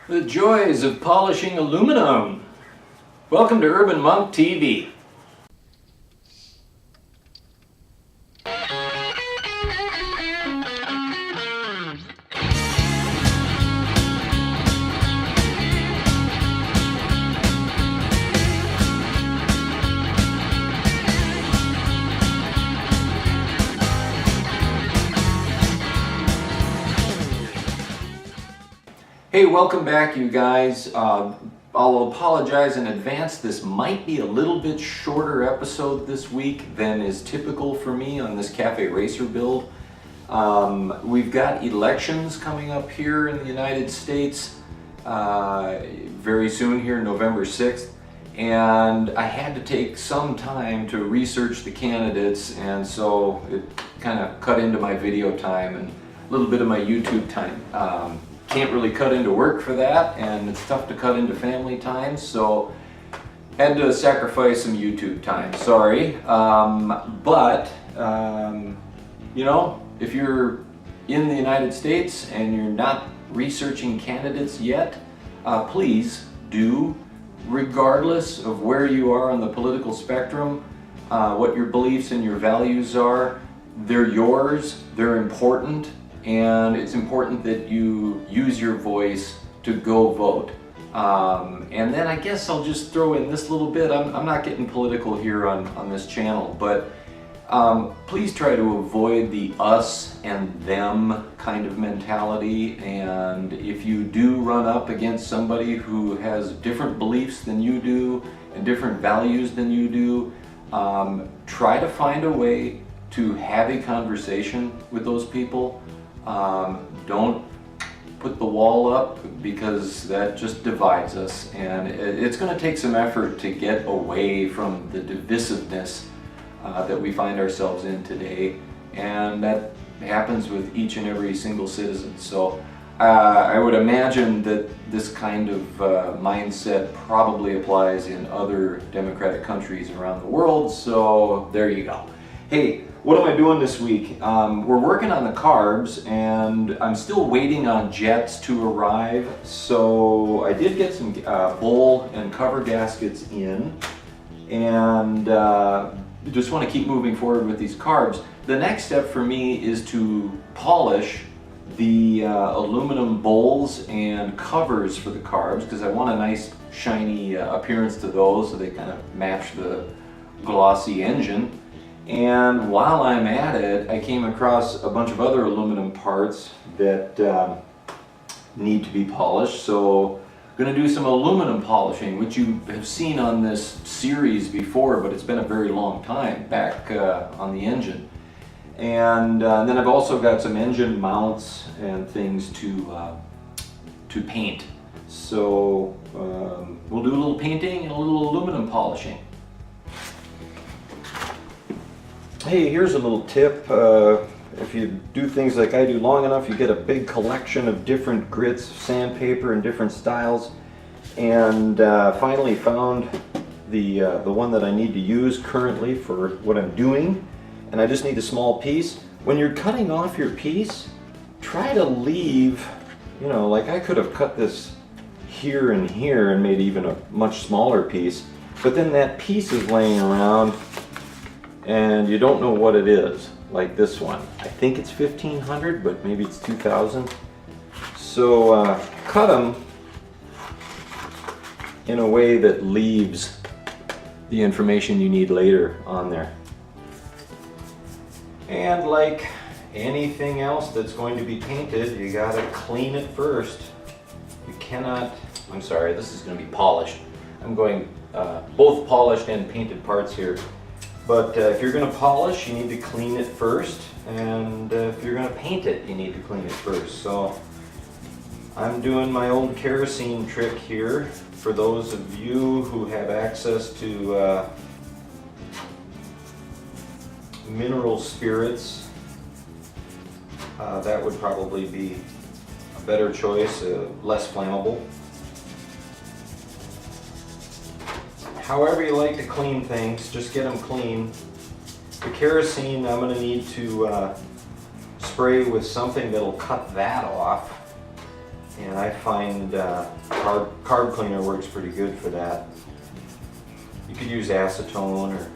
The joys of polishing aluminum. Welcome to Urban Monk TV. Hey, welcome back, you guys. I'll apologize in advance. This might be a little bit shorter episode this week than is typical for me on this Cafe Racer build. We've got elections coming up here in the United States very soon here, November 6th. And I had to take some time to research the candidates, and so it kind of cut into my video time and a little bit of my YouTube time. Can't really cut into work for that, and it's tough to cut into family time, so had to sacrifice some YouTube time, sorry. You know, if you're in the United States and you're not researching candidates yet, please do, regardless of where you are on the political spectrum, what your beliefs and your values are. They're yours, they're important. And it's important that you use your voice to go vote. And then I guess I'll just throw in this little bit. I'm not getting political here on this channel, but please try to avoid the us and them kind of mentality. And if you do run up against somebody who has different beliefs than you do and different values than you do, try to find a way to have a conversation with those people. Don't put the wall up, because that just divides us, and it's going to take some effort to get away from the divisiveness that we find ourselves in today, and that happens with each and every single citizen. So I would imagine that this kind of mindset probably applies in other democratic countries around the world, so there you go. Hey, what am I doing this week? We're working on the carbs, and I'm still waiting on jets to arrive. So I did get some bowl and cover gaskets in, and just want to keep moving forward with these carbs. The next step for me is to polish the aluminum bowls and covers for the carbs, because I want a nice shiny appearance to those, so they kind of match the glossy engine. And while I'm at it, I came across a bunch of other aluminum parts that need to be polished. So I'm going to do some aluminum polishing, which you have seen on this series before, but it's been a very long time back on the engine. And then I've also got some engine mounts and things to paint. So we'll do a little painting and a little aluminum polishing. Hey, here's a little tip. If you do things like I do long enough, you get a big collection of different grits of sandpaper in different styles. And finally found the one that I need to use currently for what I'm doing. And I just need a small piece. When you're cutting off your piece, try to leave, you know, like I could have cut this here and made even a much smaller piece. But then that piece is laying around, and you don't know what it is, like this one. I think it's 1500, but maybe it's 2000. So cut them in a way that leaves the information you need later on there. And like anything else that's going to be painted, you gotta clean it first. You cannot, I'm sorry, this is gonna be polished. I'm going both polished and painted parts here. But if you're going to polish, you need to clean it first, and if you're going to paint it, you need to clean it first. So I'm doing my old kerosene trick here. For those of you who have access to mineral spirits, that would probably be a better choice, less flammable. However you like to clean things, just get them clean. The kerosene I'm going to need to spray with something that'll cut that off. And I find carb cleaner works pretty good for that. You could use acetone or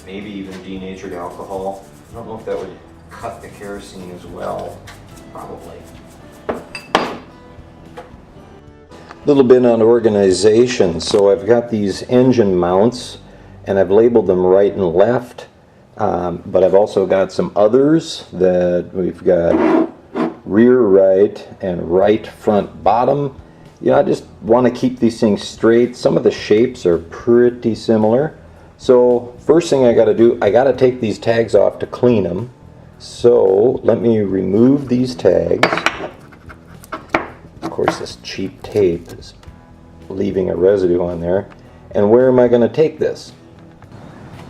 maybe even denatured alcohol. I don't know if that would cut the kerosene as well. Probably. A little bit on organization. So I've got these engine mounts and I've labeled them right and left. But I've also got some others that we've got rear right and right front bottom. You know, I just want to keep these things straight. Some of the shapes are pretty similar. So first thing I got to do, I got to take these tags off to clean them. So let me remove these tags. Of course, this cheap tape is leaving a residue on there. And where am I going to take this?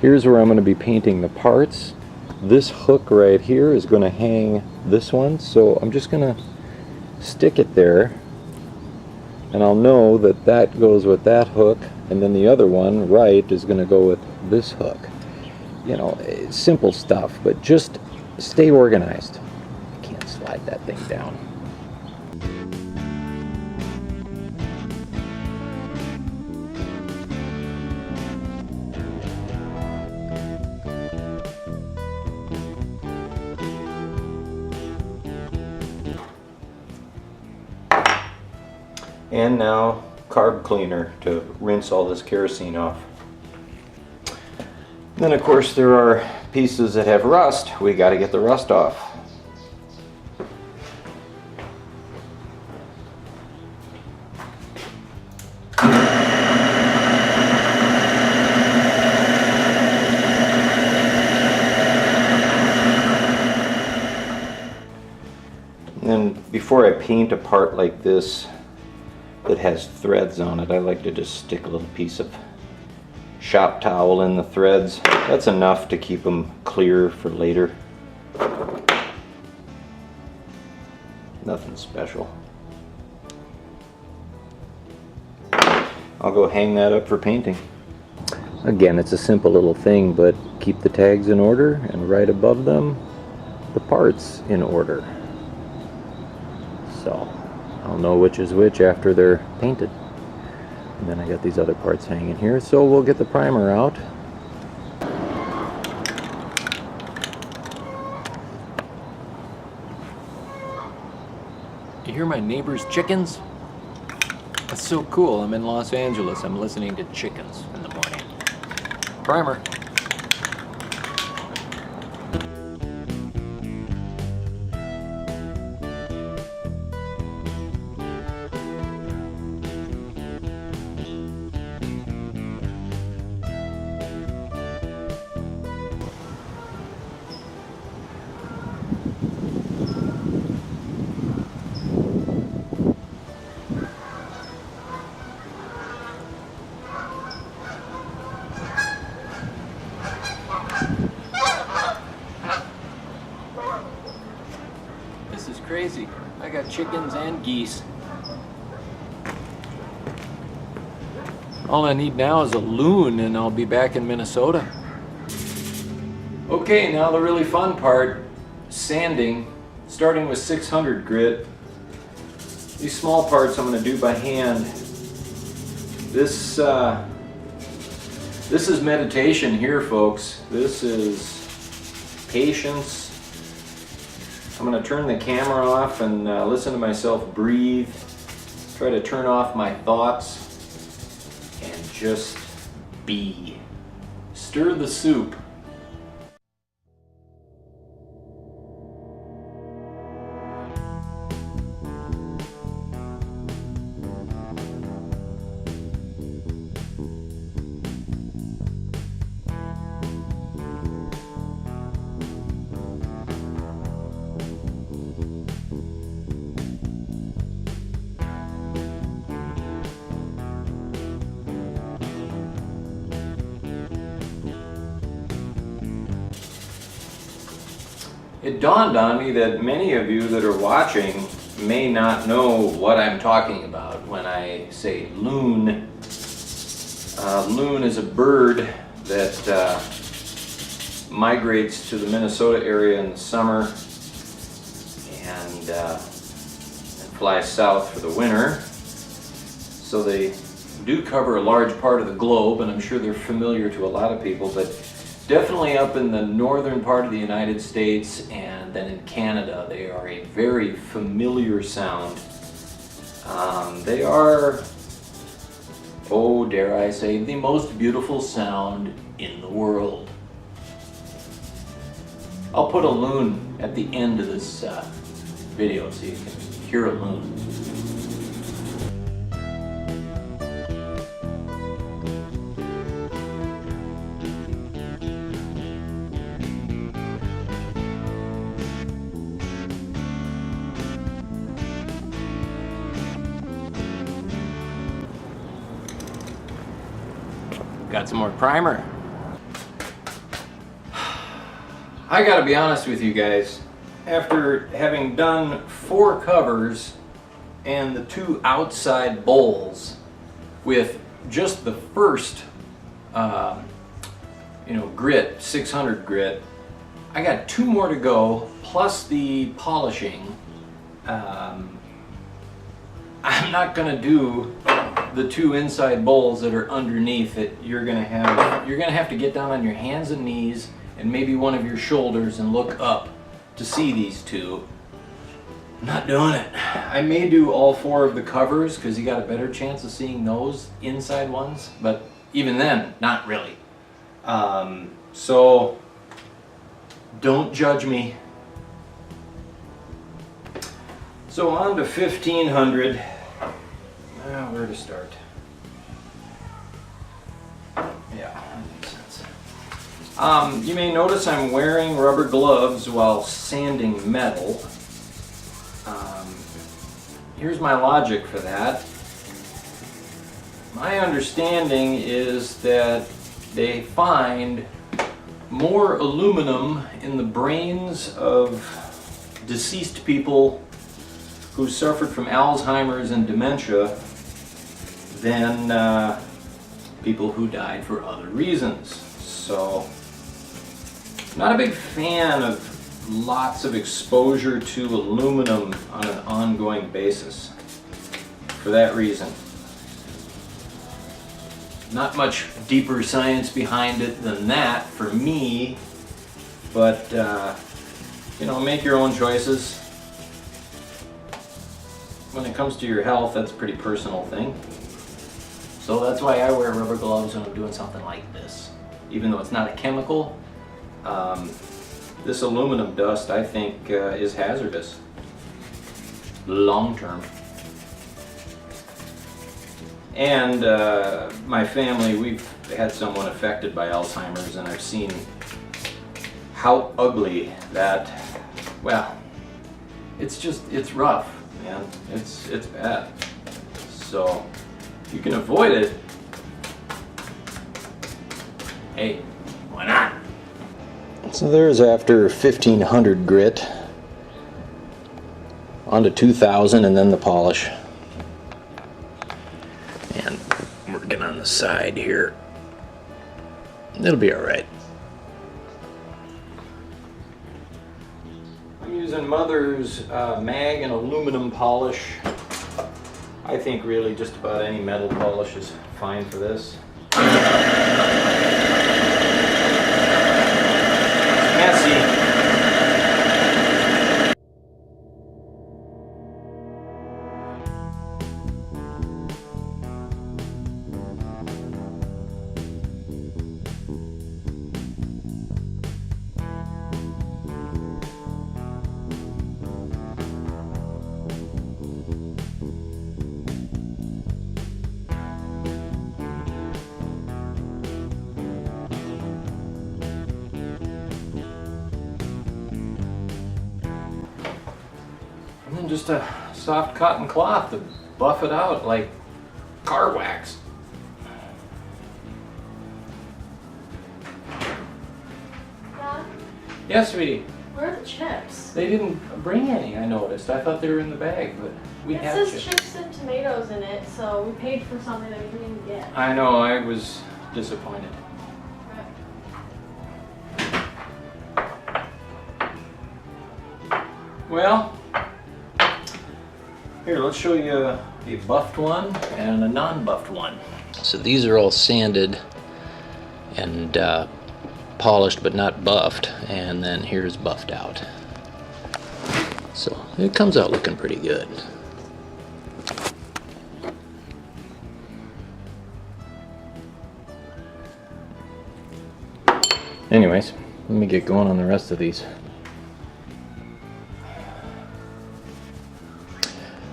Here's where I'm going to be painting the parts. This hook right here is going to hang this one, so I'm just going to stick it there, and I'll know that that goes with that hook, and then the other one, right, is going to go with this hook. You know, simple stuff, but just stay organized. I can't slide that thing down. And now carb cleaner to rinse all this kerosene off. Then of course there are pieces that have rust. We got to get the rust off. And then before I paint a part like this that has threads on it, I like to just stick a little piece of shop towel in the threads. That's enough to keep them clear for later. Nothing special. I'll go hang that up for painting. Again, it's a simple little thing, but keep the tags in order, and right above them, the parts in order. So I'll know which is which after they're painted. And then I got these other parts hanging here, so we'll get the primer out. You hear my neighbor's chickens? That's so cool. I'm in Los Angeles. I'm listening to chickens in the morning. Primer. This is crazy. I got chickens and geese. All I need now is a loon and I'll be back in Minnesota. Okay, now the really fun part, sanding, starting with 600 grit. These small parts I'm going to do by hand. This is meditation here, folks. This is patience. I'm going to turn the camera off and listen to myself breathe. Try to turn off my thoughts and just be. Stir the soup. It dawned on me that many of you that are watching may not know what I'm talking about when I say loon. Loon is a bird that migrates to the Minnesota area in the summer, and fly south for the winter. So they do cover a large part of the globe, and I'm sure they're familiar to a lot of people, but definitely up in the northern part of the United States and then in Canada, they are a very familiar sound. They are, oh dare I say, the most beautiful sound in the world. I'll put a loon at the end of this video so you can hear a loon. Got some more primer. I gotta be honest with you guys, after having done 4 covers and the 2 outside bowls with just the first grit, 600 grit, I got 2 more to go plus the polishing. I'm not gonna do the 2 inside bowls that are underneath it. You're gonna have to get down on your hands and knees and maybe one of your shoulders and look up to see these 2. I'm not doing it. I may do all 4 of the covers because you got a better chance of seeing those inside ones, but even then, not really. So don't judge me. So on to 1500. Where to start? Yeah, that makes sense. You may notice I'm wearing rubber gloves while sanding metal. Here's my logic for that. My understanding is that they find more aluminum in the brains of deceased people who suffered from Alzheimer's and dementia than people who died for other reasons. So, not a big fan of lots of exposure to aluminum on an ongoing basis for that reason. Not much deeper science behind it than that for me, but make your own choices. When it comes to your health, that's a pretty personal thing. So that's why I wear rubber gloves when I'm doing something like this. Even though it's not a chemical, this aluminum dust I think is hazardous long term. And my family, we've had someone affected by Alzheimer's, and I've seen how ugly that, well, it's rough, man. It's bad. So if you can avoid it, hey, why not? So there's after 1500 grit, on to 2000 and then the polish. And working on the side here. It'll be alright. I'm using Mother's mag and aluminum polish. I think really just about any metal polish is fine for this. Messy. And then just a soft cotton cloth to buff it out like car wax. Dad, Yes, sweetie. where are the chips? They didn't bring any, I noticed. I thought they were in the bag, but we It have says chips. chips and tomatoes in it, so we paid for something that we didn't even get. I know, I was disappointed. Well, here, let's show you a buffed one and a non-buffed one. So these are all sanded and polished but not buffed, and then here's buffed out. So it comes out looking pretty good. Anyways, let me get going on the rest of these.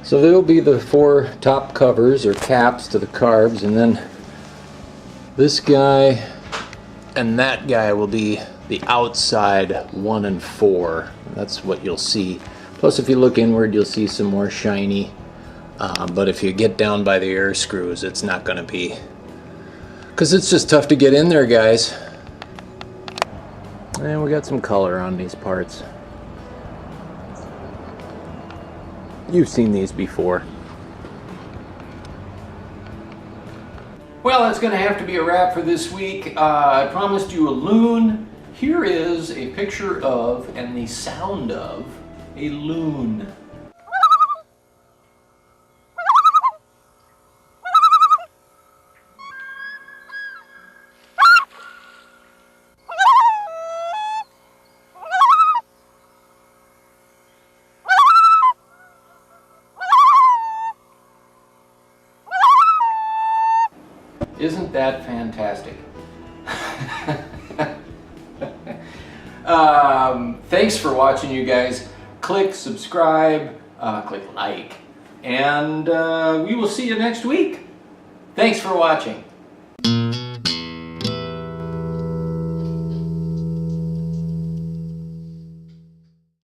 So there'll be the 4 top covers or caps to the carbs, and then this guy and that guy will be the outside 1 and 4. That's what you'll see. Plus, if you look inward, you'll see some more shiny. But if you get down by the air screws, it's not going to be, because it's just tough to get in there, guys. And we got some color on these parts. You've seen these before. Well, that's going to have to be a wrap for this week. I promised you a loon. Here is a picture of and the sound of a loon. Isn't that fantastic? Thanks for watching, you guys. Click subscribe, click like, and we will see you next week. Thanks for watching.